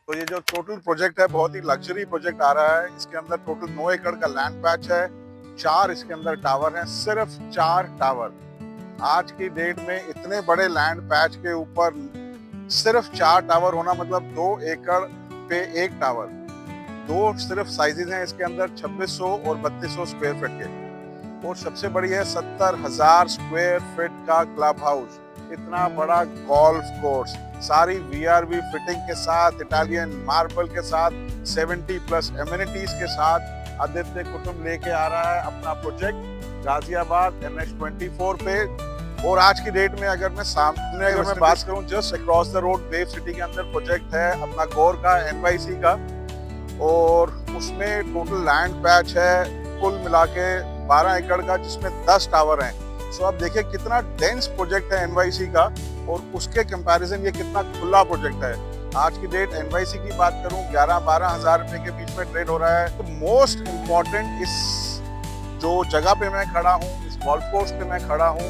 तो ये जो टोटल प्रोजेक्ट है बहुत ही लग्जरी प्रोजेक्ट आ रहा है। इसके अंदर टोटल 9 एकड़ का लैंड पैच है। 4 इसके अंदर टावर हैं, सिर्फ 4 टावर। आज की डेट में इतने बड़े लैंड पैच के ऊपर सिर्फ 4 टावर होना मतलब 2 एकड़ पे एक टावर। दो सिर्फ साइजेस हैं इसके अंदर 2600 और 3200 स्क्वायर फीट के। और सबसे बड़ी है 70,000 स्क्वायर फीट का क्लब हाउस। इतना बड़ा गोल्फ कोर्स, सारी वीआरवी फिटिंग के साथ, इटालियन मार्बल के साथ, 70 प्लस एमिनिटीज के साथ आदित्य कुटुंब लेके आ रहा है अपना प्रोजेक्ट गाजियाबाद NH24 पे। और आज की डेट में अगर मैं बात करूं, just across the road wave city के अंदर प्रोजेक्ट है अपना गौर का NYC का। और उसमें टोटल लैंड पैच है कुल मिला के 12 एकड़ का, जिसमें 10 टावर हैं। सो आप देखिए कितना डेंस प्रोजेक्ट है NYC का, और उसके कंपैरिजन ये कितना खुला प्रोजेक्ट है। आज की डेट NYC की बात करूं 11-12 हजार रुपए के बीच में ट्रेड हो रहा है। तो मोस्ट इम्पॉर्टेंट इस जो जगह पे मैं खड़ा हूँ, इस गोल्फ कोर्स पे मैं खड़ा हूँ,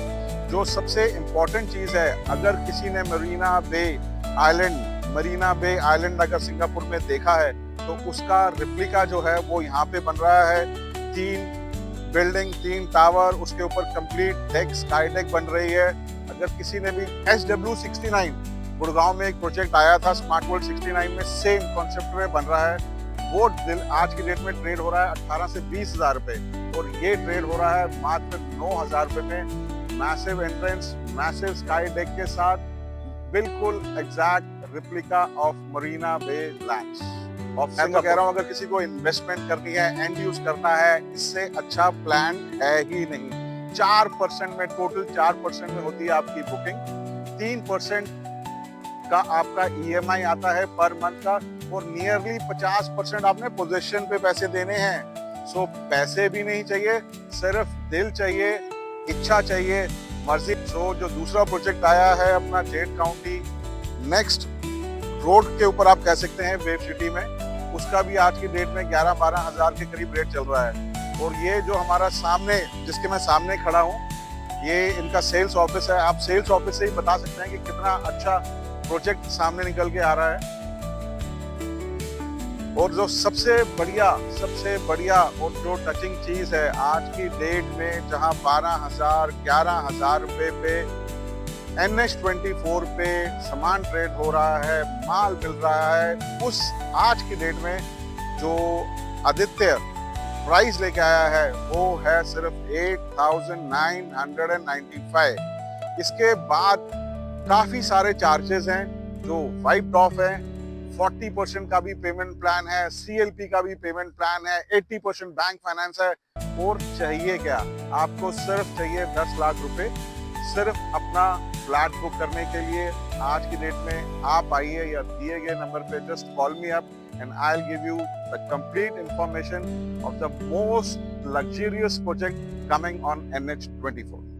जो सबसे इम्पोर्टेंट चीज है, अगर किसी ने मरीना बे आइलैंड अगर सिंगापुर में देखा है तो उसका रिप्लिका जो है वो यहाँ पे बन रहा है। 3 बिल्डिंग, 3 टावर, उसके ऊपर कंप्लीट डेक, स्काई डेक बन रही है। अगर किसी ने भी SW69 गुड़गांव में एक प्रोजेक्ट आया था स्मार्ट वर्ल्ड 69 में, सेम कॉन्सेप्ट में बन रहा है। वो आज की डेट में ट्रेड हो रहा है 18 से 20 हजार रुपए, और ये ट्रेड हो रहा है मात्र 9,000 रुपए में। Massive entrance, massive sky deck के साथ, बिल्कुल exact replica of Marina Bay Sands. और मैं तो कह रहा हूँ अगर किसी को इन्वेस्टमेंट करनी है, एंड यूज करना है, इससे अच्छा प्लान है ही नहीं। 4% में, टोटल 4% में होती है आपकी बुकिंग। 3% का आपका EMI आता है पर मंथ का, और नियरली 50% आपने पोजीशन पे पैसे देने हैं। सो पैसे भी नहीं चाहिए, सिर्फ दिल चाहिए, इच्छा चाहिए, मर्जी। सो जो दूसरा प्रोजेक्ट आया है अपना जेट काउंटी नेक्स्ट रोड के ऊपर, आप कह सकते हैं वेव सिटी में, उसका भी आज की डेट में 11-12 हजार के करीब रेट चल रहा है। और ये जो हमारा सामने, जिसके मैं सामने खड़ा हूँ, ये इनका सेल्स ऑफिस है। आप सेल्स ऑफिस से ही बता सकते हैं कि कितना अच्छा प्रोजेक्ट सामने निकल के आ रहा है। और जो सबसे बढ़िया और जो टचिंग चीज है आज की डेट में, जहां 11,000 रुपए पे NH24 पे सामान ट्रेड हो रहा है, माल मिल रहा है, उस आज की डेट में जो आदित्य प्राइस लेके आया है वो है सिर्फ 8,995। इसके बाद काफी सारे चार्जेस हैं जो वाइप्ड ऑफ है। 40% का भी पेमेंट प्लान है, CLP का भी पेमेंट प्लान है, 80% बैंक फाइनेंस है। और चाहिए क्या आपको? सिर्फ चाहिए 10 लाख रुपए, सिर्फ अपना फ्लैट बुक करने के लिए। आज की डेट में आप आइए या दिए गए नंबर पे just call me up and I'll give you the complete information of the most luxurious project coming on NH24.